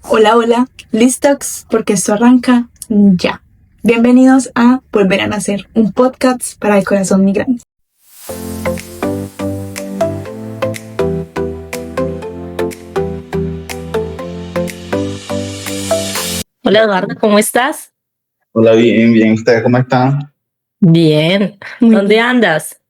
Hola, hola, listox, porque esto arranca ya. Bienvenidos a Volver a Nacer, un podcast para el corazón migrante. Hola Eduardo, ¿cómo estás? Hola, bien, bien. ¿Ustedes cómo están? Bien. Muy ¿Dónde bien. andas?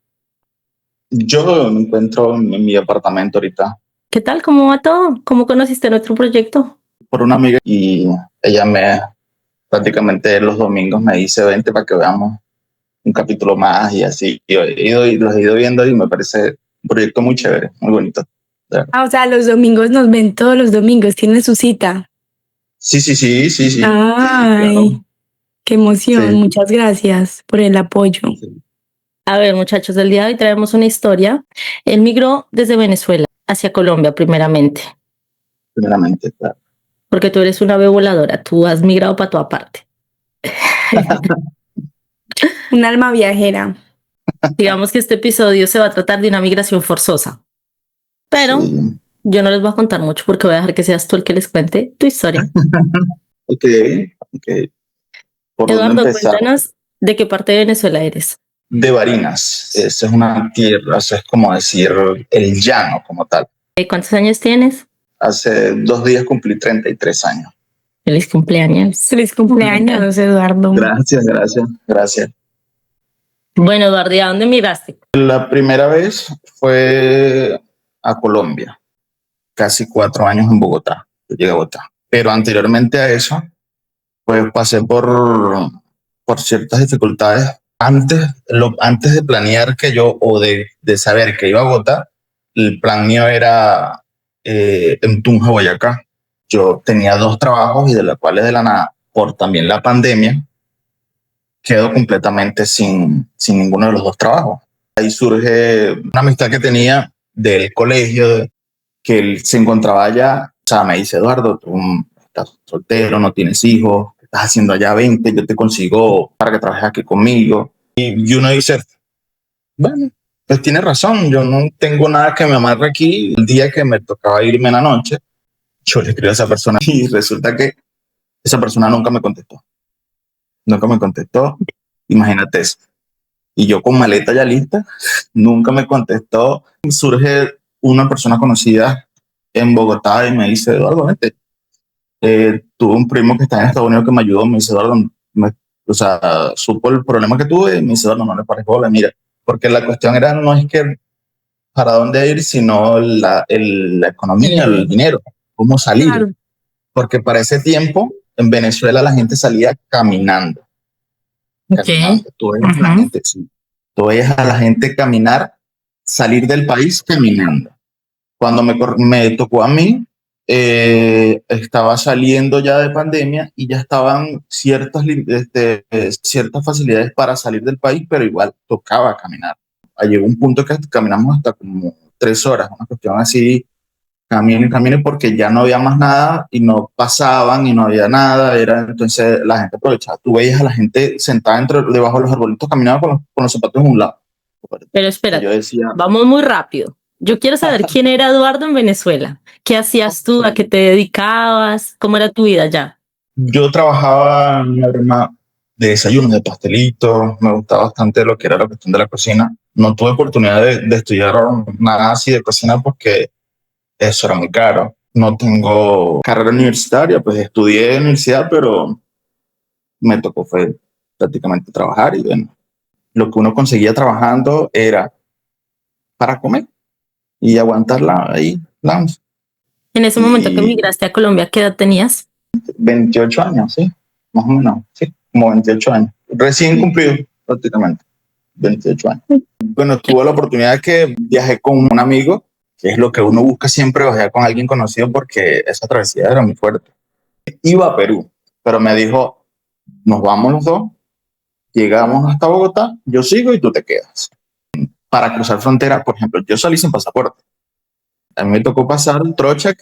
Yo me encuentro en mi apartamento ahorita ¿Qué tal? ¿Cómo va todo? ¿Cómo conociste nuestro proyecto? por una amiga y ella prácticamente los domingos me dice, vente para que veamos un capítulo más y así. Los he ido viendo y me parece un proyecto muy chévere, muy bonito. De verdad. O sea, los domingos nos ven todos los domingos, tienen su cita. Sí. Sí, Ay, claro. qué emoción, Sí, muchas gracias por el apoyo. sí, A ver, muchachos, el día de hoy traemos una historia. Él migró desde Venezuela hacia Colombia primeramente, primeramente, claro. porque tú eres una ave voladora, tú has migrado para toda parte. Un alma viajera. Digamos que este episodio se va a tratar de una migración forzosa, pero Sí. yo no les voy a contar mucho porque voy a dejar que seas tú el que les cuente tu historia. Ok, ok. ¿Por dónde Eduardo, empezar? cuéntanos de qué parte de Venezuela eres. De Barinas. Esa es una tierra, eso es como decir el llano como tal. ¿Cuántos años tienes? Hace 2 días cumplí 33 años. Feliz cumpleaños. Feliz cumpleaños, Eduardo. Gracias. Bueno, Eduardo, ¿y a dónde migraste? La primera vez fue a Colombia, casi 4 años en Bogotá. Yo llegué a Bogotá. Pero anteriormente a eso, pues pasé por ciertas dificultades. Antes de planear o de saber que iba a Bogotá, el plan mío era en Tunja, Boyacá. Yo tenía 2 trabajos y de los cuales de la nada, por también la pandemia, quedo completamente sin ninguno de los 2 trabajos. Ahí surge una amistad que tenía del colegio, que él se encontraba allá. O sea, me dice, Eduardo, tú estás soltero, no tienes hijos, ¿qué estás haciendo allá? Vente, yo te consigo para que trabajes aquí conmigo. Y uno dice, bueno, pues tiene razón, yo no tengo nada que me amarre aquí. El día que me tocaba irme en la noche, yo le escribí a esa persona y resulta que esa persona nunca me contestó. Nunca me contestó. Imagínate eso. Y yo con maleta ya lista, nunca me contestó. Surge una persona conocida en Bogotá y me dice, Eduardo, vente. Tuve un primo que está en Estados Unidos que me ayudó, me dice, Eduardo, o sea, supo el problema que tuve y me dice, Eduardo, no le pares bola, mira. Porque la cuestión era, no es que para dónde ir, sino la economía, el dinero, cómo salir. Claro. Porque para ese tiempo, en Venezuela la gente salía caminando. Caminando. Tú ves a la gente, sí. Tú ves a la gente caminar, salir del país caminando. Cuando me tocó a mí, estaba saliendo ya de pandemia y ya estaban ciertas facilidades para salir del país, pero igual tocaba caminar. Llegó un punto que caminamos hasta como 3 horas, una cuestión así, camine, porque ya no había más nada y no pasaban y no había nada. Entonces la gente aprovechaba. Tú veías a la gente sentada debajo de los arbolitos, caminaba con los zapatos en un lado. Pero Yo espérate, decía, vamos muy rápido. Yo quiero saber quién era Eduardo en Venezuela. ¿Qué hacías tú? ¿A qué te dedicabas? ¿Cómo era tu vida allá? yo trabajaba en una broma de desayunos, de pastelitos, me gustaba bastante lo que era la cuestión de la cocina. No tuve oportunidad de estudiar nada así de cocina porque eso era muy caro. No tengo carrera universitaria, pues estudié en universidad, pero me tocó fue prácticamente trabajar y bueno, lo que uno conseguía trabajando era para comer y aguantarla ahí, vamos. En ese momento que Y migraste a Colombia, ¿qué edad tenías? 28 años, sí, más o menos, sí, como 28 años. Recién cumplido prácticamente, 28 años. Bueno, tuve la oportunidad de que viajé con un amigo, que es lo que uno busca siempre, viajar con alguien conocido porque esa travesía era muy fuerte. Iba a Perú, pero me dijo, nos vamos los dos, llegamos hasta Bogotá, yo sigo y tú te quedas. Para cruzar frontera, por ejemplo, yo salí sin pasaporte. A mí me tocó pasar trocha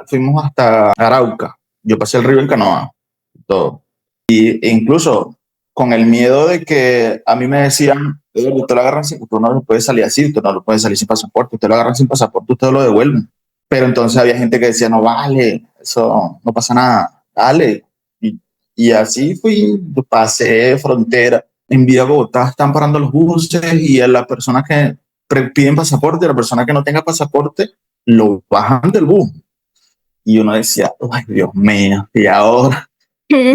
fuimos hasta Arauca. Yo pasé el río en canoa, todo. E incluso con el miedo de que a mí me decían, usted lo agarran sin, usted no lo puede salir así, usted no lo puede salir sin pasaporte, usted lo agarran sin pasaporte, usted lo devuelven. Pero entonces había gente que decía, no vale, eso no pasa nada, dale. Y así fui, pasé frontera. En vía Bogotá están parando los buses y a las personas que piden pasaporte, a la persona que no tenga pasaporte, lo bajan del bus. Y uno decía, ay, Dios mío, y ahora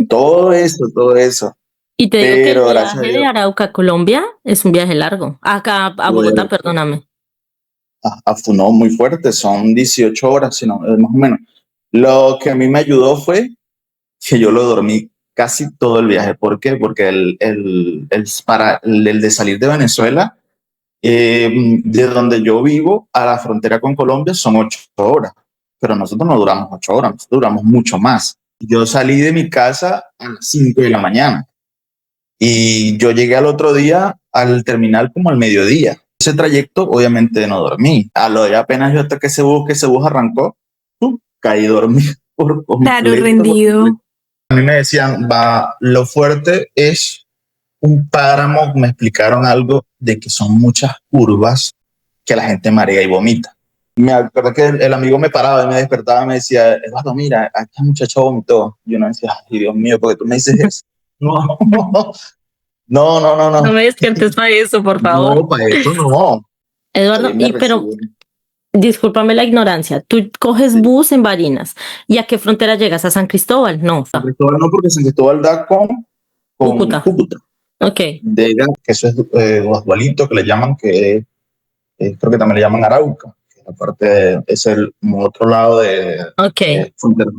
todo eso, todo eso. Y te digo que el Pero gracias a viaje de Dios, Arauca a Colombia es un viaje largo. Acá a Bogotá, perdóname. afunó muy fuerte, son 18 horas, sino, más o menos. Lo que a mí me ayudó fue que yo lo dormí casi todo el viaje. ¿Por qué? Porque el de salir de Venezuela, de donde yo vivo a la frontera con Colombia son 8 horas, pero nosotros no duramos 8 horas, nosotros duramos mucho más. Yo salí de mi casa a las 5 de la mañana y yo llegué al otro día al terminal como al mediodía. Ese trayecto obviamente no dormí. A lo de apenas yo hasta que ese bus arrancó, caí dormido por Claro, completo. rendido. A mí me decían, va, lo fuerte es un páramo, me explicaron algo de que son muchas curvas que la gente marea y vomita. Me acuerdo que el amigo me paraba y me despertaba y me decía, Eduardo, mira, aquí el muchacho vomitó. Y yo no decía, ay, Dios mío, porque tú me dices eso. No, No me despiertes para eso, por favor. No, para eso no. Eduardo, pero discúlpame la ignorancia. Tú coges bus en Barinas. ¿Y a qué frontera llegas? ¿A San Cristóbal? No. San Cristóbal no, porque San Cristóbal da con Cúcuta. Ok. Que eso es Guasdualito, que le llaman, que creo que también le llaman Arauca. Aparte es el otro lado de frontera.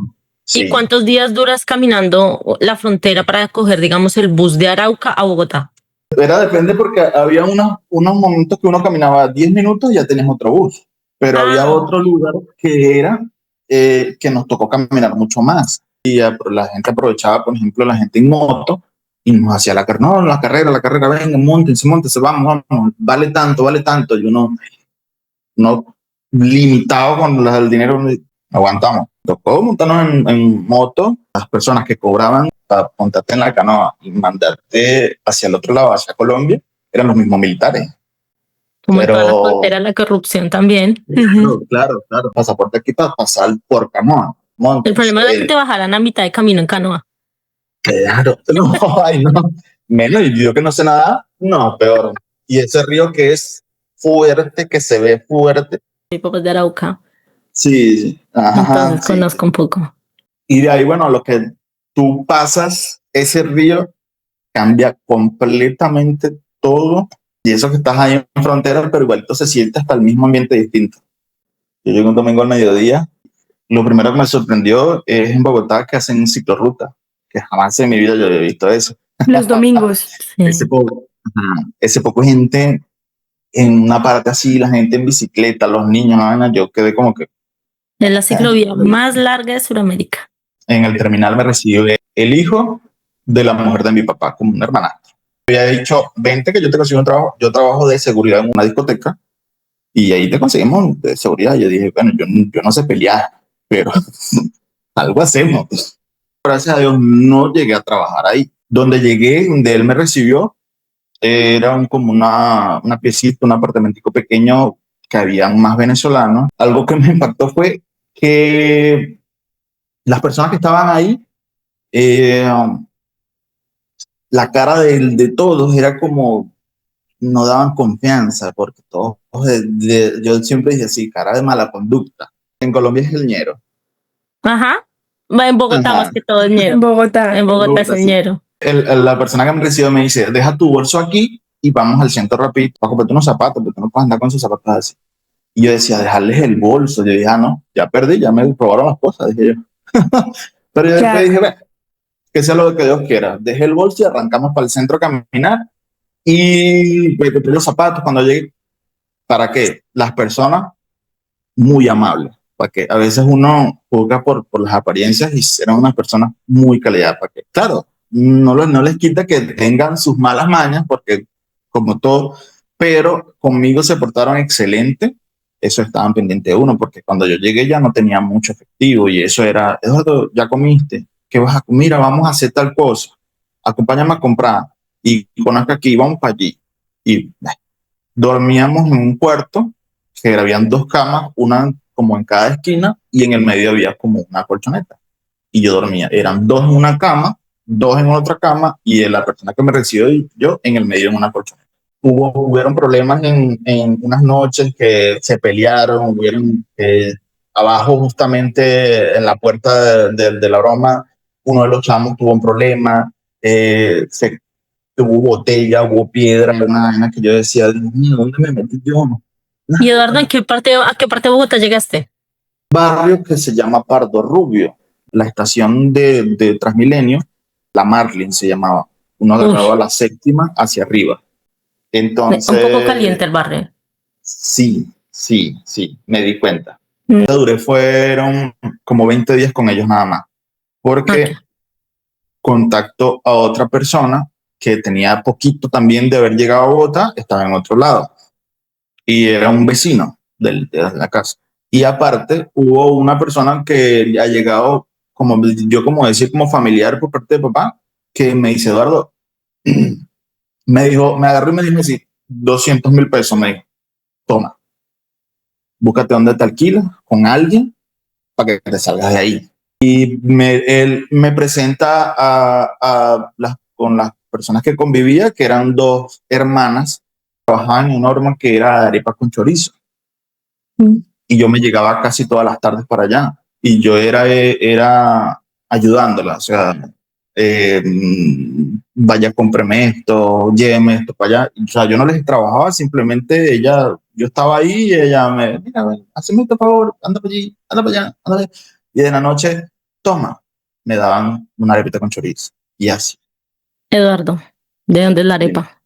Sí. ¿Y cuántos días duras caminando la frontera para coger, digamos, el bus de Arauca a Bogotá? Depende porque había unos momentos que uno caminaba 10 minutos y ya tenías otro bus. Pero había otro lugar que era que nos tocó caminar mucho más. Y la gente aprovechaba, por ejemplo, la gente en moto y nos hacía la carrera, venga, montense, vamos, vale tanto. Y uno no limitado con el dinero, aguantamos. Tocó montarnos en moto, las personas que cobraban para montarte en la canoa y mandarte hacia el otro lado, hacia Colombia, eran los mismos militares. Como en toda la frontera, la corrupción también. Claro. Pasaporte aquí para pasar por canoa. El problema era que te bajaran a mitad de camino en canoa. Claro, no. Menos, y yo que no sé nada, no, peor. Y ese río que es fuerte, que se ve fuerte. Mi papá es de Arauca. Sí. Entonces conozco un poco. Y de ahí, bueno, lo que tú pasas, ese río cambia completamente todo. Y eso que estás ahí en frontera, pero igualito se siente hasta el mismo ambiente distinto. Yo llegué un domingo al mediodía. Lo primero que me sorprendió es en Bogotá que hacen ciclorruta, que jamás en mi vida yo había visto eso. Los domingos. Sí. Ese poco gente en una parte así, la gente en bicicleta, los niños, yo quedé como que... Es la ciclovía más larga de Sudamérica. En el terminal me recibió el hijo de la mujer de mi papá, como una hermanastra. Había dicho, vente que yo te consigo un trabajo. Yo trabajo de seguridad en una discoteca y ahí te conseguimos de seguridad. Yo dije, bueno, yo no sé pelear, pero algo hacemos. Gracias a Dios no llegué a trabajar ahí. Donde llegué, donde él me recibió, era como una piecita, un apartamentico pequeño que habían más venezolanos. Algo que me impactó fue que las personas que estaban ahí, la cara de todos era como, no daban confianza, porque todos, yo siempre dije así, cara de mala conducta. En Colombia es el ñero. Ajá. En Bogotá más que todo el ñero. En Bogotá es el ñero. La persona que me recibió me dice, deja tu bolso aquí y vamos al centro rápido para comprarte unos zapatos, porque tú no puedes andar con esos zapatos así. Y yo decía, dejarles el bolso. Yo dije, no, ya perdí, ya me robaron las cosas, dije yo. Pero yo después dije, bueno, que sea lo que Dios quiera. Dejé el bolso y arrancamos para el centro a caminar y me compré los zapatos cuando llegué. ¿Para qué? Las personas muy amables, para que a veces uno juzga por las apariencias y eran unas personas muy calidad, para que, claro, no les quita que tengan sus malas mañas, porque como todo, pero conmigo se portaron excelente. Eso estaban pendientes de uno, porque cuando yo llegué ya no tenía mucho efectivo y eso era, Eduardo, ¿ya comiste? ¿Qué vas a comer? Mira, vamos a hacer tal cosa, acompáñame a comprar y conozca aquí, vamos para allí. Y dormíamos en un cuarto que habían 2 camas, una como en cada esquina y en el medio había como una colchoneta. Y yo dormía. Eran dos en una cama, dos en otra cama y la persona que me recibió y yo en el medio en una colchoneta. Hubieron problemas en unas noches que se pelearon, hubieron abajo justamente en la puerta de la broma, uno de los chamos tuvo un problema, hubo botella, hubo piedra, una vaina que yo decía, Dios mío, ¿dónde me metí yo? Y Eduardo, ¿a qué parte de Bogotá llegaste? Barrio que se llama Pardo Rubio, la estación de Transmilenio, la Marlin se llamaba, uno agarraba la séptima hacia arriba. Entonces, un poco caliente el barrio. Sí, me di cuenta. Duré fueron como 20 días con ellos nada más, porque contacto a otra persona que tenía poquito también de haber llegado a Bogotá, estaba en otro lado, y era un vecino de la casa. Y aparte hubo una persona que ha llegado, como familiar por parte de papá, que me dice, Eduardo, me agarró y me dijo así, 200,000 pesos, me dijo, toma, búscate dónde te alquilas con alguien para que te salgas de ahí. Y él me presenta con las personas que convivía, que eran dos hermanas, trabajaban en una horma que era de arepas con chorizo. Y yo me llegaba casi todas las tardes para allá. Y yo era ayudándola, o sea, vaya, cómpreme esto, lléveme esto para allá. O sea, yo no les trabajaba, simplemente yo estaba ahí y ella mira, hazme este favor, anda para allí, anda para allá, anda. Y de la noche, toma, me daban una arepita con chorizo. Y así. Eduardo, ¿de dónde es la arepa?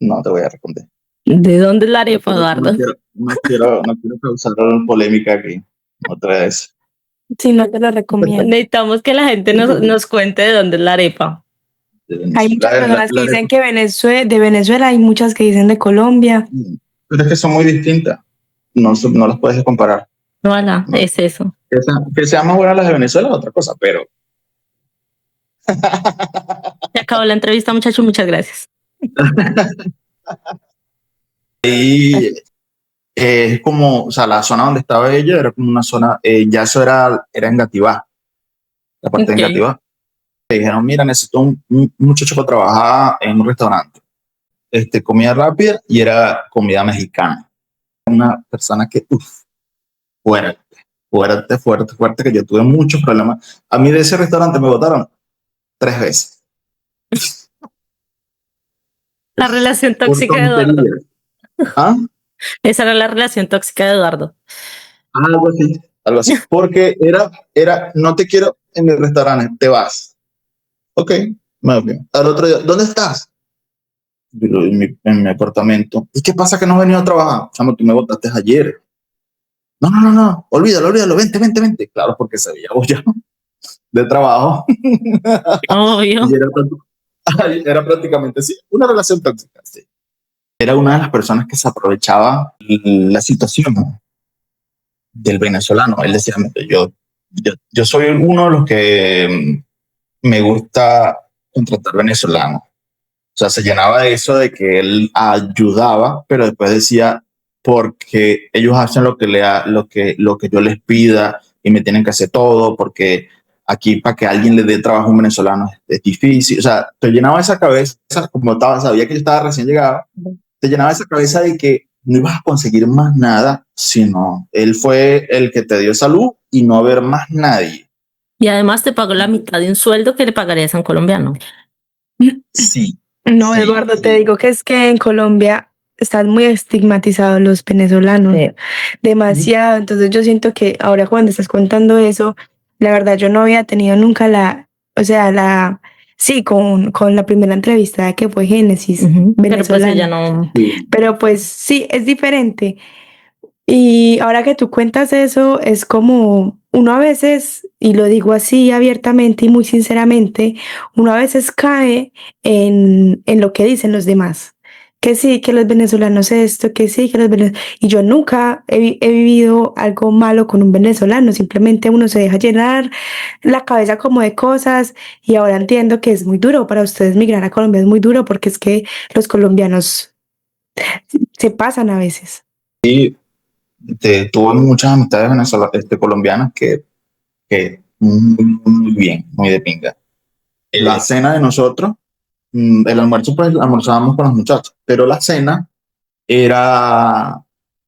No te voy a responder. ¿De dónde es la arepa, Eduardo? No quiero causar polémica aquí. Otra vez. Sí, no te lo recomiendo. Necesitamos que la gente nos cuente de dónde es la arepa. Hay muchas personas que dicen que de Venezuela, hay muchas que dicen de Colombia. Pero es que son muy distintas. No las puedes comparar. Voilà, no. Es eso. Que sean más buenas las de Venezuela es otra cosa, pero... Se acabó la entrevista, muchachos. Muchas gracias. Y es como, o sea, la zona donde estaba ella era como una zona, ya eso era en Gativá, la parte de Gativá. Le dijeron, mira, necesito un muchacho para trabajar en un restaurante. Comida rápida y era comida mexicana. Una persona que, fuerte, que yo tuve muchos problemas. A mí de ese restaurante me botaron 3 veces. La relación tóxica de Eduardo. ¿Ah? Esa era la relación tóxica de Eduardo. Algo así. Porque era, no te quiero en mi restaurante, te vas. Ok, me voy. Al otro día, ¿dónde estás? En mi apartamento. ¿Y qué pasa que no has venido a trabajar? Chamo, tú me botaste ayer. No, olvídalo, vente. Claro, porque sabía ya de trabajo. Obvio. Era prácticamente así, una relación tóxica. Sí. Era una de las personas que se aprovechaba la situación del venezolano. Él decía, yo soy uno de los que me gusta contratar venezolanos. O sea, se llenaba de eso de que él ayudaba, pero después decía, porque ellos hacen lo que yo les pida y me tienen que hacer todo, porque aquí para que alguien le dé trabajo a un venezolano es difícil. O sea, te llenaba esa cabeza, como sabía que yo estaba recién llegado, te llenaba esa cabeza de que no ibas a conseguir más nada, sino él fue el que te dio salud y no haber más nadie. Y además te pagó la mitad de un sueldo que le pagarías a un colombiano. Sí. No, sí, Eduardo, sí. Te digo que es que en Colombia están muy estigmatizados los venezolanos. Sí. Demasiado. Entonces yo siento que ahora cuando estás contando eso, la verdad yo no había tenido nunca sí, con la primera entrevista que fue Génesis venezolana. Pero pues no. Pero pues sí, es diferente. Y ahora que tú cuentas eso, es como uno a veces, y lo digo así abiertamente y muy sinceramente, uno a veces cae en lo que dicen los demás. Que sí, que los venezolanos esto, que sí, que los venezolanos... Y yo nunca he vivido algo malo con un venezolano, simplemente uno se deja llenar la cabeza como de cosas y ahora entiendo que es muy duro para ustedes migrar a Colombia, es muy duro porque es que los colombianos se pasan a veces. Sí. tuve muchas amistades venezolanas, colombianas que muy bien, muy de pinga. La cena de nosotros, el almuerzo, pues almorzábamos con los muchachos, pero la cena era,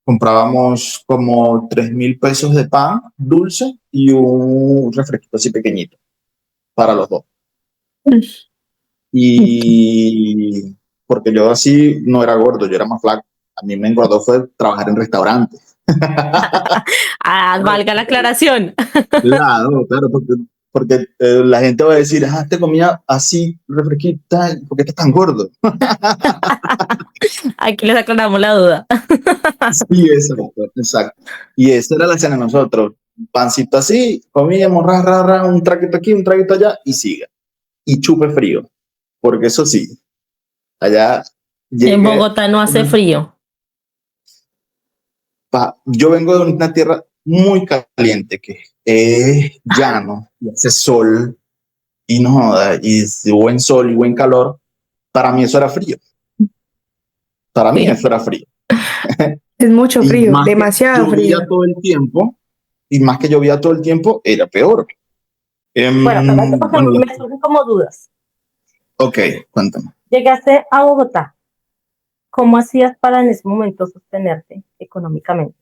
comprábamos como 3.000 pesos de pan dulce y un refresquito así pequeñito para los dos. Y porque yo así no era gordo, yo era más flaco. A mí me engordó fue trabajar en restaurantes. Valga la aclaración. Claro, claro, porque la gente va a decir, te comía así, refresquita, ¿por qué estás tan gordo? Aquí les aclaramos la duda. Sí, exacto, exacto. Y esa era la cena de nosotros. Pancito así, comíamos, un traguito aquí, un traguito allá, y siga. Y chupe frío, porque eso sí, allá En llegué. Bogotá no hace frío. Yo vengo de una tierra muy caliente, que es llano, y hace sol, y no joda, y buen sol y buen calor. Para mí eso era frío. Para mí eso era frío. Es mucho Y frío, más que demasiado llovía frío. todo el tiempo, y más que llovía todo el tiempo, era peor. Bueno, pero me surgen como dudas. Ok, cuéntame. Llegaste a Bogotá. ¿Cómo hacías para en ese momento sostenerte económicamente?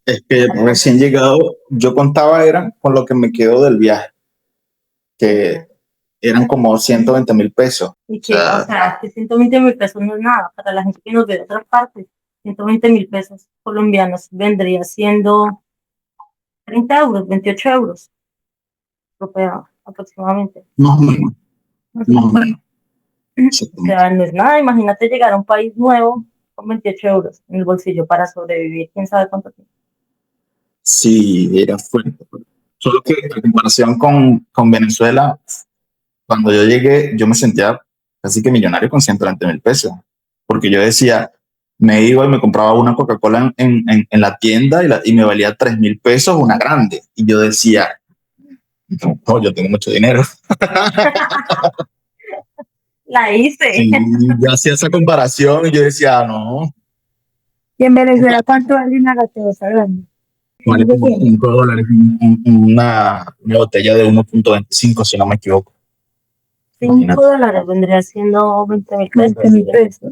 Es que recién llegado, yo contaba era con lo que me quedó del viaje, que eran como 120.000 pesos. Y que, o sea, que 120.000 pesos no es nada para la gente que nos ve de otras partes. 120.000 pesos colombianos vendría siendo 30 euros, 28 euros aproximadamente. Más o menos, más o menos. O sea, no es nada. Imagínate llegar a un país nuevo con 28 euros en el bolsillo para sobrevivir, quién sabe cuánto tiempo. Sí, era fuerte. Solo que en comparación con Venezuela, cuando yo llegué, yo me sentía casi que millonario con 120.000 pesos. Porque yo decía, me iba y me compraba una Coca-Cola en la tienda y me valía 3.000 pesos una grande. Y yo decía, no, yo tengo mucho dinero. La hice. Sí, yo hacía esa comparación y yo decía, no. ¿Y en Venezuela cuánto vale una gaseosa grande? Vale como $5 una botella de 1.25, si no me equivoco. $5 vendría siendo 20.000 pesos. 20.000 pesos.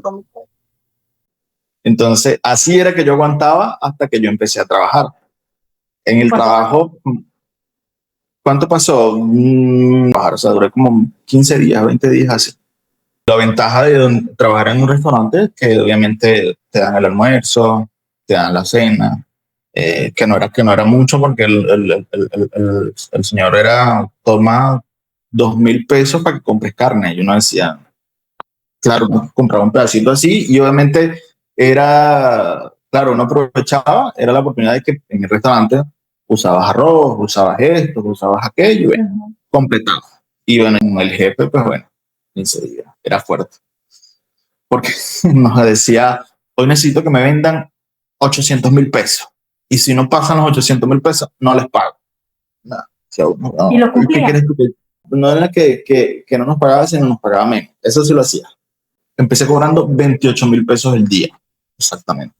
Entonces, así era que yo aguantaba hasta que yo empecé a trabajar. En el trabajo, ¿cuánto pasó? O sea, duré como 15 días, 20 días así. La ventaja de trabajar en un restaurante es que obviamente te dan el almuerzo, te dan la cena, que no era mucho porque el señor toma 2.000 pesos para que compres carne. Y uno decía, claro, compraba un pedacito así y obviamente claro, uno aprovechaba, era la oportunidad de que en el restaurante usabas arroz, usabas esto, usabas aquello, y bueno, completaba. Y bueno, el jefe, pues bueno, enseguida, era fuerte. Porque nos decía, hoy necesito que me vendan 800.000 pesos. Y si no pasan los 800.000 pesos, no les pago. Nada. O sea, ¿Y lo cumplía? ¿qué quieres tú? No era que no nos pagaba, sino nos pagaba menos. Eso sí lo hacía. Empecé cobrando 28.000 pesos el día, exactamente.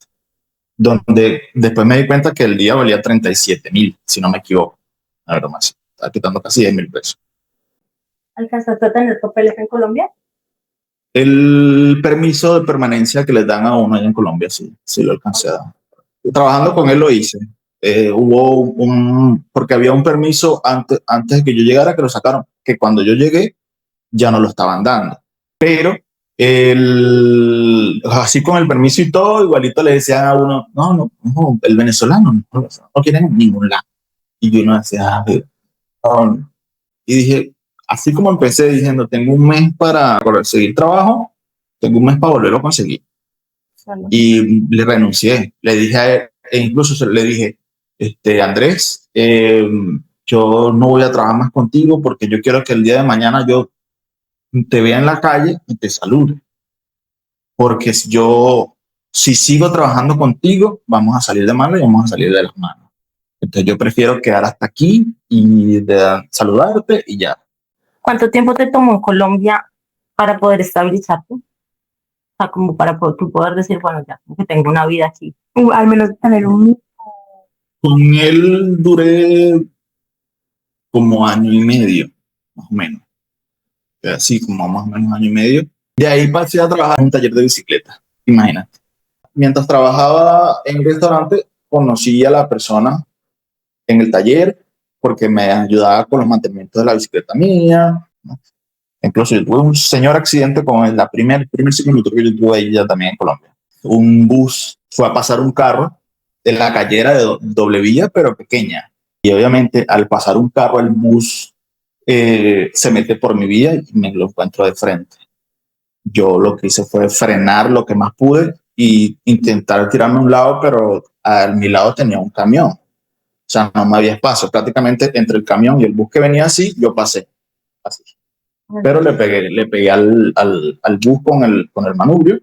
Donde después me di cuenta que el día valía 37.000, si no me equivoco. La verdad, más. Estaba quitando casi 10.000 pesos. ¿Alcanzaste a tener papeles en Colombia? El permiso de permanencia que les dan a uno allá en Colombia, sí lo alcancé a dar. Trabajando con él lo hice. Porque había un permiso antes de que yo llegara que lo sacaron, que cuando yo llegué ya no lo estaban dando. Pero así con el permiso y todo, igualito le decían a uno, no, el venezolano no quieren en ningún lado. Y uno decía, no. Y dije, así como empecé diciendo, tengo un mes para conseguir trabajo, tengo un mes para volverlo a conseguir. Y le renuncié. Le dije a él, e incluso le dije, Andrés, yo no voy a trabajar más contigo porque yo quiero que el día de mañana yo te vea en la calle y te salude. Porque si sigo trabajando contigo, vamos a salir de manos y vamos a salir de las manos. Entonces yo prefiero quedar hasta aquí y saludarte y ya. ¿Cuánto tiempo te tomó en Colombia para poder estabilizarte? O sea, como para tú poder decir, bueno, ya, que tengo una vida aquí. Al menos tener un... Con él duré como año y medio, más o menos. Así como más o menos año y medio. De ahí pasé a trabajar en un taller de bicicleta, imagínate. Mientras trabajaba en el restaurante, conocí a la persona en el taller porque me ayudaba con los mantenimientos de la bicicleta mía. Incluso yo tuve un señor accidente con el primer ciclomotor que yo tuve ahí ya también en Colombia. Un bus fue a pasar un carro en la calle era de doble vía, pero pequeña. Y obviamente al pasar un carro, el bus se mete por mi vía y me lo encuentro de frente. Yo lo que hice fue frenar lo que más pude y intentar tirarme a un lado, pero a mi lado tenía un camión. O sea, no me había espacio. Prácticamente entre el camión y el bus que venía así, yo pasé. Así. Pero le pegué al bus con el manubrio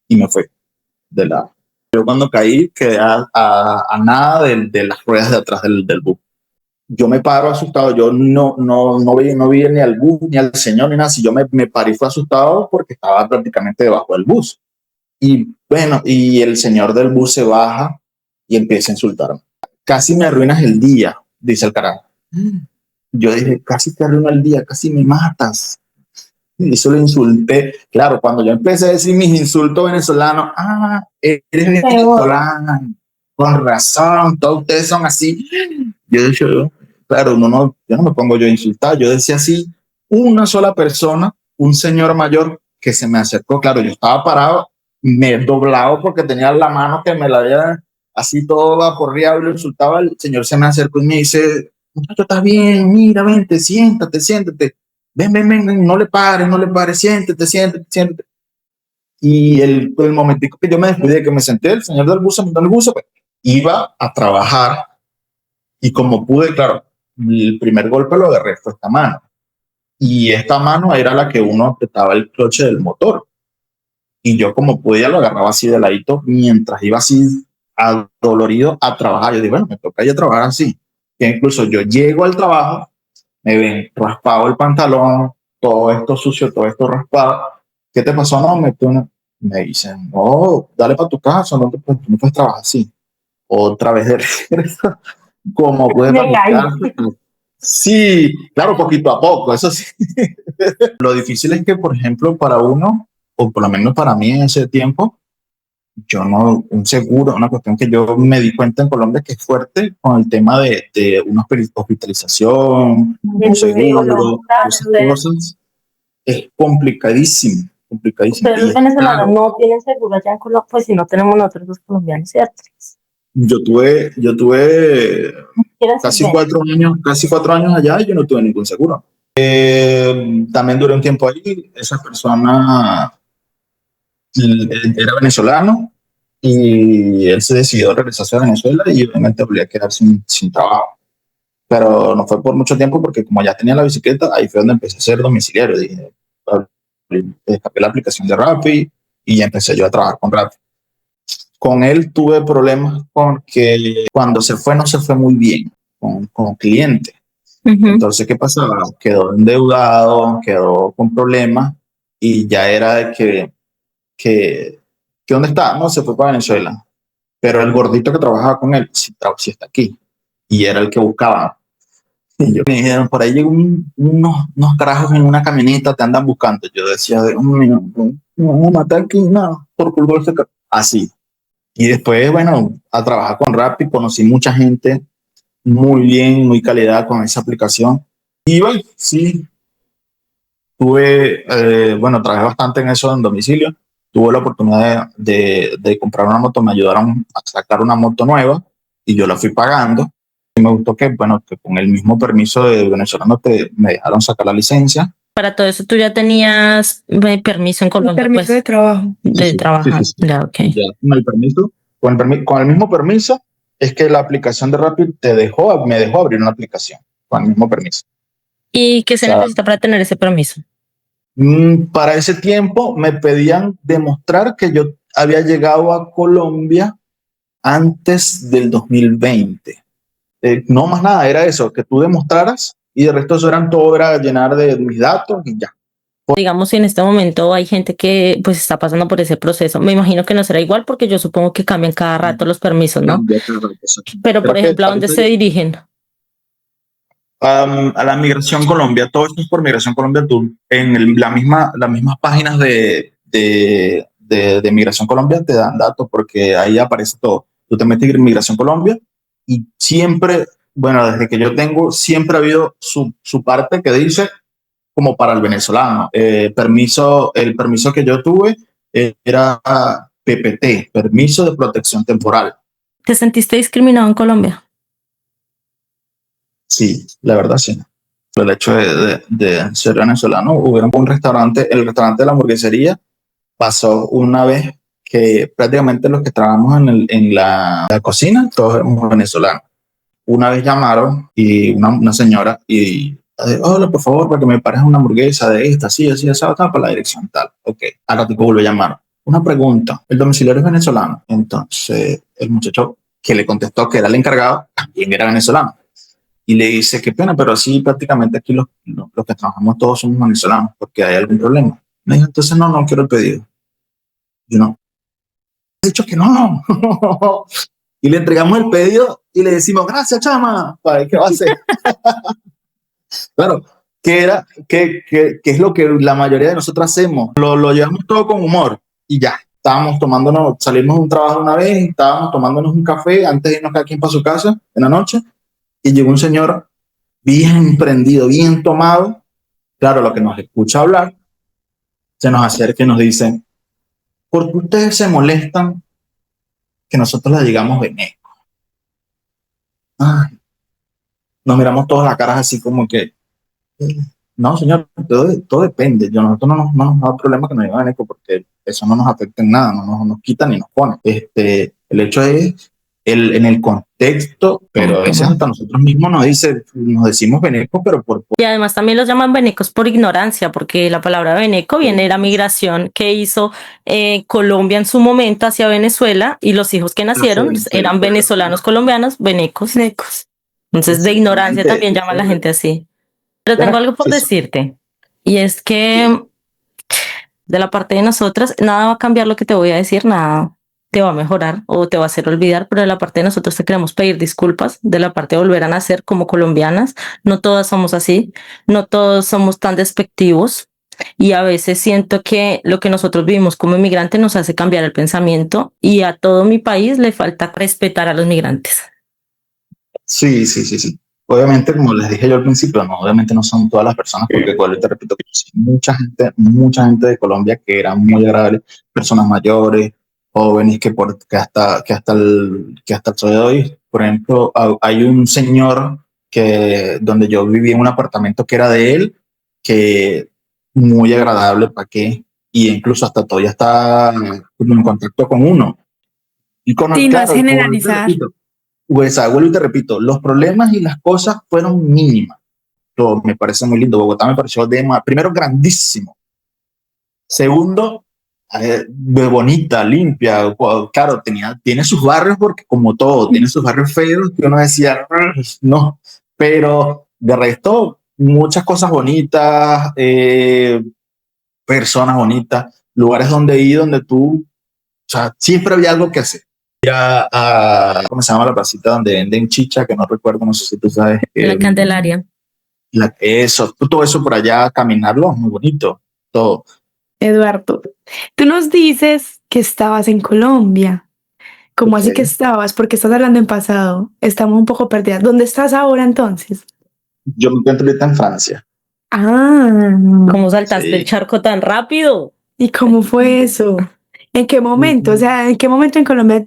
y me fue de lado. Yo cuando caí quedé a nada de las ruedas de atrás del bus. Yo me paro asustado, yo no vi ni al bus, ni al señor, ni nada. Si yo me paré fue asustado porque estaba prácticamente debajo del bus. Y bueno, y el señor del bus se baja y empieza a insultarme. Casi me arruinas el día, dice el carajo. Yo dije, casi te arruino el día, casi me matas. Y eso lo insulté. Claro, cuando yo empecé a decir mis insultos venezolanos, eres venezolano, con razón, todos ustedes son así. Yo decía, claro, yo no me pongo yo a insultar. Yo decía así, una sola persona, un señor mayor que se me acercó. Claro, yo estaba parado, me he doblado porque tenía la mano que me la había así todo vaporreado y lo insultaba. El señor se me acercó y me dice, muchacho, ¿estás bien? Mira, vente, siéntate. Ven, no le pares, siéntate. Y el momentico que yo me descuidé, que me senté, el señor del bus se montó en el bus, pues, iba a trabajar y como pude, claro, el primer golpe lo agarré fue esta mano. Y esta mano era la que uno apretaba el cloche del motor. Y yo como pude, lo agarraba así de ladito mientras iba así adolorido a trabajar. Yo dije, bueno, me toca ya trabajar así. Que incluso yo llego al trabajo, me ven raspado el pantalón, todo esto sucio, todo esto raspado. ¿Qué te pasó? No, me dicen, no, dale para tu casa, tú no puedes trabajar así. Otra vez de regreso, como puedes para tu casa. Sí, claro, poquito a poco, eso sí. Lo difícil es que, por ejemplo, para uno, o por lo menos para mí en ese tiempo, yo no, un seguro, una cuestión que yo me di cuenta en Colombia que es fuerte con el tema de una hospitalización, un seguro, esas cosas, es complicadísimo. Ustedes los venezolanos no tienen seguro allá en Colombia, pues si no tenemos nosotros los colombianos, ¿cierto? Yo tuve casi 4 años allá y yo no tuve ningún seguro. También duré un tiempo ahí, esa persona era venezolano y él se decidió regresarse a Venezuela y obviamente volvió a quedar sin trabajo. Pero no fue por mucho tiempo porque como ya tenía la bicicleta, ahí fue donde empecé a ser domiciliario. Dije, escapé la aplicación de Rappi y empecé yo a trabajar con Rappi. Con él tuve problemas porque cuando se fue no se fue muy bien con cliente. Entonces, ¿qué pasaba? Quedó endeudado, quedó con problemas y ya era de que ¿dónde está? No, se fue para Venezuela. Pero el gordito que trabajaba con él, sí está aquí. Y era el que buscaba. Y yo me dijeron, por ahí llegan unos carajos en una camioneta, te andan buscando. Yo decía, no, matar aquí, no, por culpa de ese carro. Así. Y después, bueno, a trabajar con Rappi, conocí mucha gente muy bien, muy calidad con esa aplicación. Y bueno, sí, trabajé bastante en eso en domicilio. Tuve la oportunidad de comprar una moto, me ayudaron a sacar una moto nueva y yo la fui pagando. Y me gustó que con el mismo permiso de venezolano me dejaron sacar la licencia. Para todo eso tú ya tenías permiso en Colombia. Permiso pues, de trabajo. De trabajar. Sí. Ya, okay. Ya, con el mismo permiso es que la aplicación de Rappi me dejó abrir una aplicación con el mismo permiso. ¿Y qué se necesita para tener ese permiso? Para ese tiempo me pedían demostrar que yo había llegado a Colombia antes del 2020. No más nada, era eso, que tú demostraras y de resto eso era llenar de mis datos y ya. Digamos, si en este momento hay gente que pues está pasando por ese proceso, me imagino que no será igual porque yo supongo que cambian cada rato los permisos, ¿no? Pero, por ejemplo, ¿a dónde se dirigen? A la Migración Colombia, todo esto es por Migración Colombia. Tú en las mismas páginas de Migración Colombia te dan datos porque ahí aparece todo. Tú te metes en Migración Colombia y siempre, bueno, desde que yo tengo, siempre ha habido su parte que dice como para el venezolano. El permiso que yo tuve era PPT, Permiso de Protección Temporal. ¿Te sentiste discriminado en Colombia? Sí, la verdad sí. Por el hecho de ser venezolano, hubo un restaurante, el restaurante de la hamburguesería, pasó una vez que prácticamente los que trabajamos en la cocina, todos éramos venezolanos. Una vez llamaron y una señora y hola, por favor, para que me pares una hamburguesa de esta, así, para la dirección tal. Ok, al ratico vuelve a llamar. Una pregunta, ¿el domiciliario es venezolano? Entonces el muchacho que le contestó que era el encargado también era venezolano. Y le dice, qué pena, pero así prácticamente aquí los que trabajamos todos somos venezolanos, porque hay algún problema. Me dijo, entonces no quiero el pedido. Yo no. He dicho que no. Y le entregamos el pedido y le decimos, gracias, chama. ¿Para qué va a hacer? Claro, que es lo que la mayoría de nosotros hacemos. Lo llevamos todo con humor y ya. Salimos de un trabajo una vez, estábamos tomándonos un café antes de irnos cada quien para su casa en la noche. Y llegó un señor bien prendido, bien tomado. Claro, lo que nos escucha hablar, se nos acerca y nos dice, ¿por qué ustedes se molestan que nosotros le digamos veneco? Ay, nos miramos todas las caras así como que, no, señor, todo depende. Nosotros no nos da problema que nos digan veneco porque eso no nos afecta en nada, no nos quita ni nos pone. El hecho es en el contexto, pero a veces hasta nosotros mismos nos decimos veneco, pero Y además también los llaman venecos por ignorancia, porque la palabra veneco viene de la migración que hizo Colombia en su momento hacia Venezuela y los hijos que nacieron eran venezolanos colombianos, venecos. Entonces de ignorancia también llaman a la gente así. Pero tengo algo por decirte y es que de la parte de nosotras nada va a cambiar lo que te voy a decir, nada te va a mejorar o te va a hacer olvidar, pero de la parte de nosotros te queremos pedir disculpas, de la parte de volver a nacer como colombianas. No todas somos así, no todos somos tan despectivos y a veces siento que lo que nosotros vivimos como inmigrantes nos hace cambiar el pensamiento y a todo mi país le falta respetar a los migrantes. Sí. Obviamente, como les dije yo al principio, obviamente no son todas las personas, porque igual te repito que mucha gente de Colombia que era muy agradable, personas mayores, jóvenes que hasta el sol de hoy, por ejemplo, hay un señor donde yo viví en un apartamento que era de él, que muy agradable, ¿para qué? Y incluso hasta todavía está en contacto con uno. Y no es generalizar. Pues vuelvo y te repito, los problemas y las cosas fueron mínimas. Todo me parece muy lindo. Bogotá me pareció primero grandísimo. Segundo, bonita, limpia. Claro, tiene sus barrios porque como todo, tiene sus barrios feos que uno decía, no. Pero de resto, muchas cosas bonitas, personas bonitas, lugares donde ir, donde tú, o sea, siempre había algo que hacer. ¿Cómo se llama la placita donde venden chicha? Que no recuerdo, no sé si tú sabes. La Candelaria. Todo eso por allá, caminarlo, muy bonito, todo. Eduardo, tú nos dices que estabas en Colombia. ¿Cómo así que estabas? Porque estás hablando en pasado. Estamos un poco perdidas. ¿Dónde estás ahora entonces? Yo me encuentro ahorita en Francia. ¿Cómo saltaste el charco tan rápido? ¿Y cómo fue eso? ¿En qué momento? O sea, ¿en qué momento en Colombia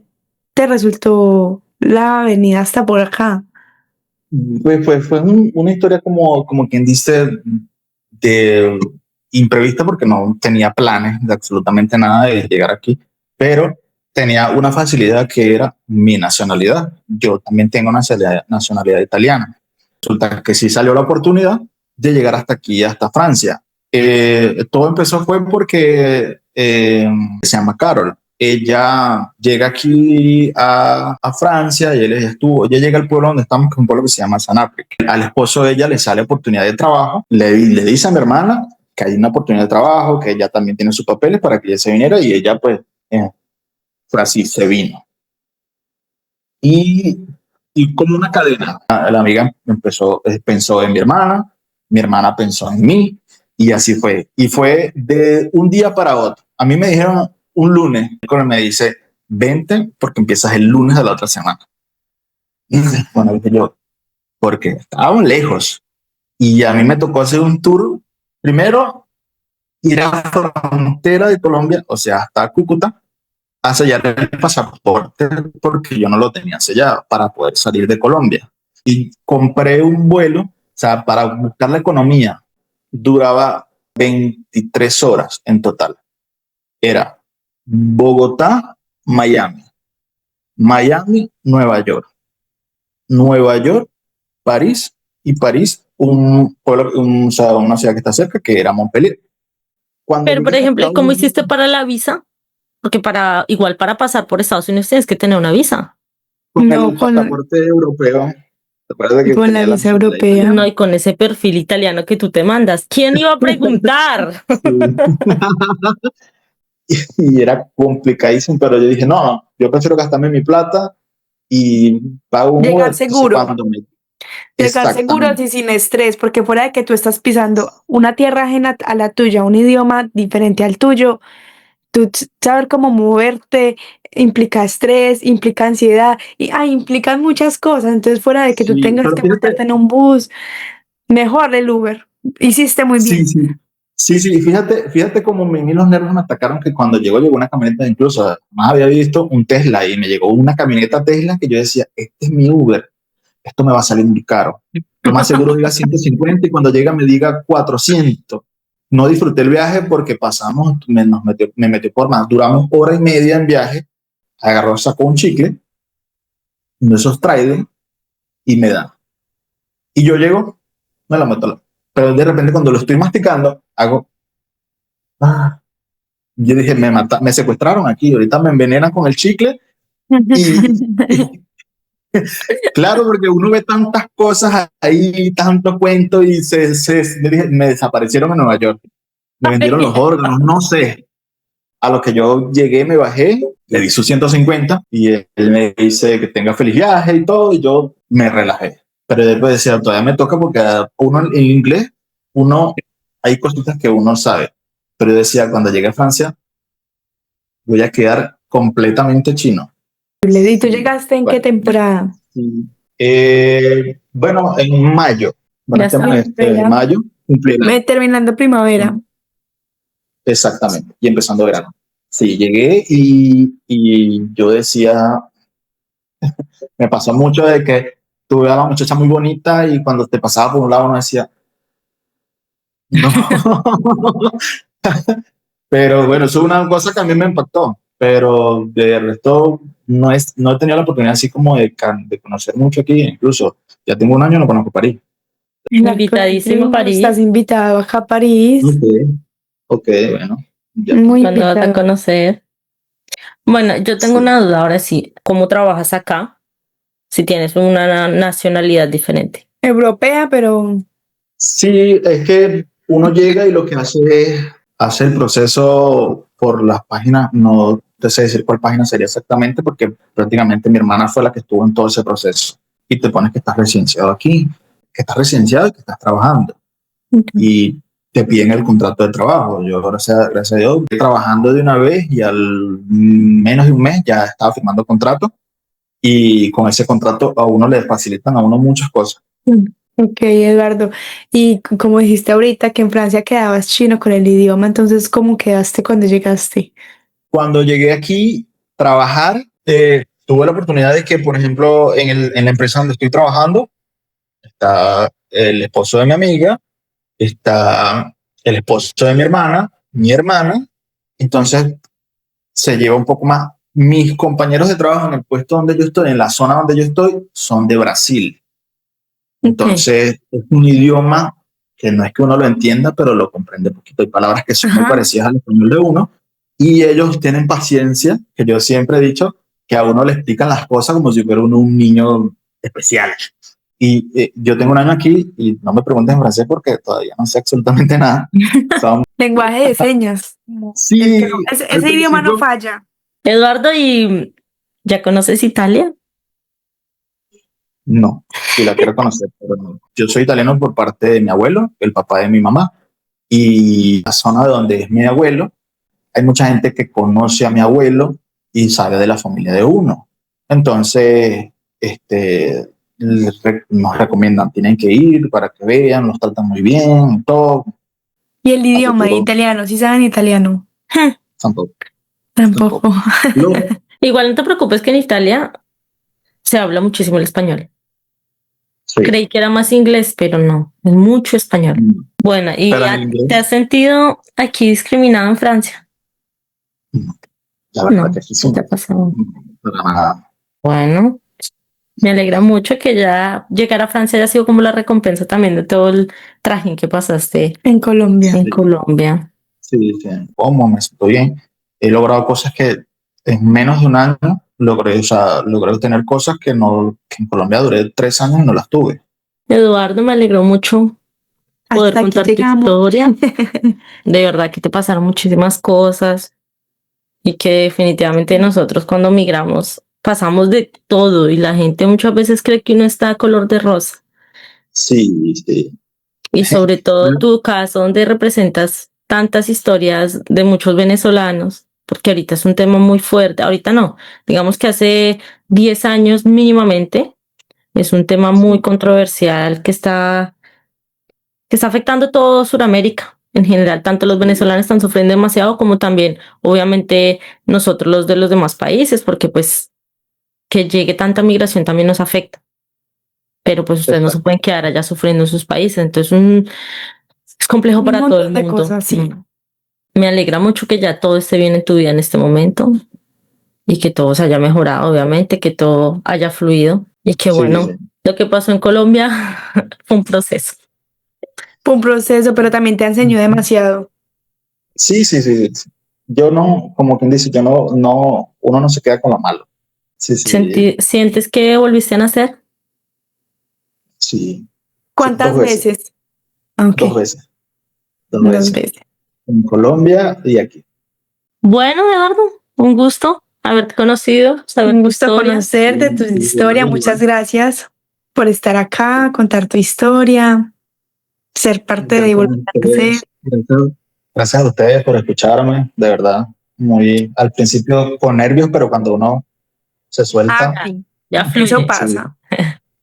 te resultó la avenida hasta por acá? Pues fue una historia como quien dice de imprevista, porque no tenía planes de absolutamente nada de llegar aquí, pero tenía una facilidad que era mi nacionalidad. Yo también tengo nacionalidad italiana. Resulta que sí salió la oportunidad de llegar hasta aquí, hasta Francia. Todo empezó fue porque se llama Carol. Ella llega aquí a Francia y ella llega al pueblo donde estamos, que es un pueblo que se llama Sanapri. Al esposo de ella le sale oportunidad de trabajo, le dice a mi hermana que hay una oportunidad de trabajo, que ella también tiene sus papeles para que ella se viniera y ella pues fue así, se vino. Y como una cadena, la amiga pensó en mi hermana pensó en mí y así fue. Y fue de un día para otro. A mí me dijeron un lunes, cuando me dice, vente porque empiezas el lunes de la otra semana. Y bueno, dije yo, porque estábamos lejos y a mí me tocó hacer un tour, primero ir a la frontera de Colombia, o sea, hasta Cúcuta, a sellar el pasaporte porque yo no lo tenía sellado para poder salir de Colombia. Y compré un vuelo, o sea, para buscar la economía, duraba 23 horas en total. Era Bogotá, Miami, Miami, Nueva York, Nueva York, París y París, un pueblo, o sea, una ciudad que está cerca, que era Montpellier. Cuando Pero, por ejemplo, ¿y cómo hiciste para la visa? Porque igual para pasar por Estados Unidos tienes que tener una visa. Con No, el pasaporte europeo. ¿Te acuerdas que con la tenía visa nacionalidad europea. italiana? No, y con ese perfil italiano que tú te mandas. ¿Quién iba a preguntar? Y era complicadísimo, pero yo dije, no, yo prefiero gastarme mi plata y pago un Llegar Uber, entonces seguro. cuando me... Llegar seguro Exactamente. y sin estrés, porque fuera de que tú estás pisando una tierra ajena a la tuya, un idioma diferente al tuyo, tú saber cómo moverte implica estrés, implica ansiedad y implican muchas cosas. Entonces, fuera de que tú Sí, tengas pero que fíjate, montarte en un bus, mejor el Uber. Hiciste muy sí, bien. sí. Sí, sí, fíjate cómo los nervios me atacaron que cuando llegó una camioneta, incluso más había visto un Tesla y me llegó una camioneta Tesla que yo decía, este es mi Uber, esto me va a salir muy caro. Lo más seguro diga 150 y cuando llega me diga 400. No disfruté el viaje porque pasamos, me metió por más, duramos hora y media en viaje, agarró, sacó un chicle, uno de esos Trident y me da. Y yo llego, me la meto, pero de repente cuando lo estoy masticando, hago, yo dije, me secuestraron aquí, ahorita me envenenan con el chicle y claro, porque uno ve tantas cosas ahí, tanto cuento y yo dije, me desaparecieron en Nueva York, me vendieron los órganos, no sé. A lo que yo llegué, me bajé, le di sus 150 y él me dice que tenga feliz viaje y todo, y yo me relajé. Pero después decía, todavía me toca porque uno en inglés, hay cositas que uno sabe. Pero yo decía, cuando llegue a Francia, voy a quedar completamente chino. ¿Y tú llegaste en qué temporada? Sí. Bueno, en mayo. Bueno, Ya está. mayo cumplí el año. Terminando primavera. Exactamente, y empezando verano. Sí, llegué y yo decía, me pasó mucho de que tuve a la muchacha muy bonita y cuando te pasaba por un lado uno decía, no. Pero bueno, eso es una cosa que a mí me impactó, pero de resto no he tenido la oportunidad así como de conocer mucho aquí, incluso ya tengo un año no conozco París. Invitadísimo a París. Estás invitado acá a París. Ok, bueno. Ya. Muy Cuando vas a invitado. conocer. Bueno, yo tengo una duda ahora sí. ¿Cómo trabajas acá? Si tienes una nacionalidad diferente. Europea, pero Sí, es que uno llega y lo que hace es hacer el proceso por las páginas, no te sé decir cuál página sería exactamente porque prácticamente mi hermana fue la que estuvo en todo ese proceso y te pones que estás residenciado aquí, que estás residenciado y que estás trabajando y te piden el contrato de trabajo. Yo, gracias a Dios, estoy trabajando de una vez y al menos de un mes ya estaba firmando contrato y con ese contrato a uno le facilitan a uno muchas cosas. Ok, Eduardo. Y como dijiste ahorita que en Francia quedabas chino con el idioma, entonces, ¿cómo quedaste cuando llegaste? Cuando llegué aquí a trabajar, tuve la oportunidad de que, por ejemplo, en la empresa donde estoy trabajando, está el esposo de mi amiga, está el esposo de mi hermana, entonces se lleva un poco más. Mis compañeros de trabajo en el puesto donde yo estoy, en la zona donde yo estoy, son de Brasil. Entonces, es un idioma que no es que uno lo entienda, pero lo comprende poquito. Hay palabras que son muy parecidas al español de uno y ellos tienen paciencia, que yo siempre he dicho que a uno le explican las cosas como si fuera uno un niño especial. Y yo tengo un año aquí y no me pregunten en francés porque todavía no sé absolutamente nada. Son, Lenguaje de señas. sí, al Ese idioma no principio falla. Eduardo, ¿y ya conoces Italia? no, sí la quiero conocer, pero no. Yo soy italiano por parte de mi abuelo, el papá de mi mamá, y la zona de donde es mi abuelo, hay mucha gente que conoce a mi abuelo y sabe de la familia de uno. Entonces, nos recomiendan, tienen que ir para que vean, los tratan muy bien, todo. Y el A idioma futuro, italiano, ¿sí saben italiano? tampoco, Tampoco. tampoco. Lo- Igual no te preocupes que en Italia se habla muchísimo el español. sí. Creí que era más inglés, pero no, es mucho español. Bueno, ¿y Pero en inglés, te has sentido aquí discriminado en Francia? no, la verdad No, que sí, ¿qué te ha pasado? para nada. Bueno, me alegra mucho que ya llegar a Francia haya sido como la recompensa también de todo el trajín que pasaste En Colombia. en Colombia. Sí, sí, cómo me siento bien. He logrado cosas que en menos de un año logré, o sea, logré tener cosas que no, que en Colombia duré 3 años y no las tuve. Eduardo, me alegró mucho poder Hasta aquí contar tu llegamos. historia. De verdad que te pasaron muchísimas cosas y que definitivamente nosotros cuando migramos pasamos de todo y la gente muchas veces cree que uno está a color de rosa. Sí, sí. Y sobre todo tu caso donde representas tantas historias de muchos venezolanos, porque ahorita es un tema muy fuerte, ahorita no, digamos que hace 10 años mínimamente es un tema muy controversial que está afectando todo Sudamérica. En general, tanto los venezolanos están sufriendo demasiado como también, obviamente, nosotros los de los demás países, porque pues que llegue tanta migración también nos afecta. Pero pues ustedes no se pueden quedar allá sufriendo en sus países. Entonces es complejo Un para todo el montón de mundo. cosas, sí. Me alegra mucho que ya todo esté bien en tu vida en este momento y que todo se haya mejorado, obviamente, que todo haya fluido y que Sí, bueno, sí. lo que pasó en Colombia fue un proceso. Fue un proceso, pero también te enseñó demasiado. Sí, sí, sí, sí. Yo no, como quien dice, yo no, uno no se queda con lo malo. Sí, sí, ¿Sientes que volviste a nacer? sí. Sí, ¿Cuántas veces? Ok, 2 veces, dos 2 veces. veces. En Colombia y aquí. Bueno, Eduardo, un gusto haberte conocido, saber Un tu gusto historia. conocerte, tu Sí, historia. Muchas gracias por estar acá, contar tu historia, ser parte de Volver a Nacer. Gracias a ustedes por escucharme, de verdad. Muy al principio con nervios, pero cuando uno se suelta, Sí, Ya eso fluye. pasa.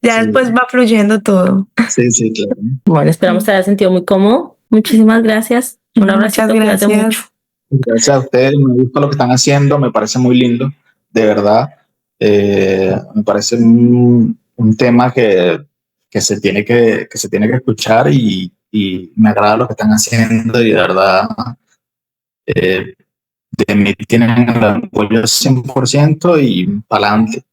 Ya sí, después va fluyendo todo. sí, sí, claro. Bueno, esperamos te haya sentido muy cómodo. Muchísimas gracias. Un Muchas abrazo, cuídate gracias. mucho. Gracias a ustedes, me gusta lo que están haciendo, me parece muy lindo, de verdad. Me parece un tema que se tiene que escuchar y me agrada lo que están haciendo y de verdad eh, de mí tienen el apoyo 100% y para adelante.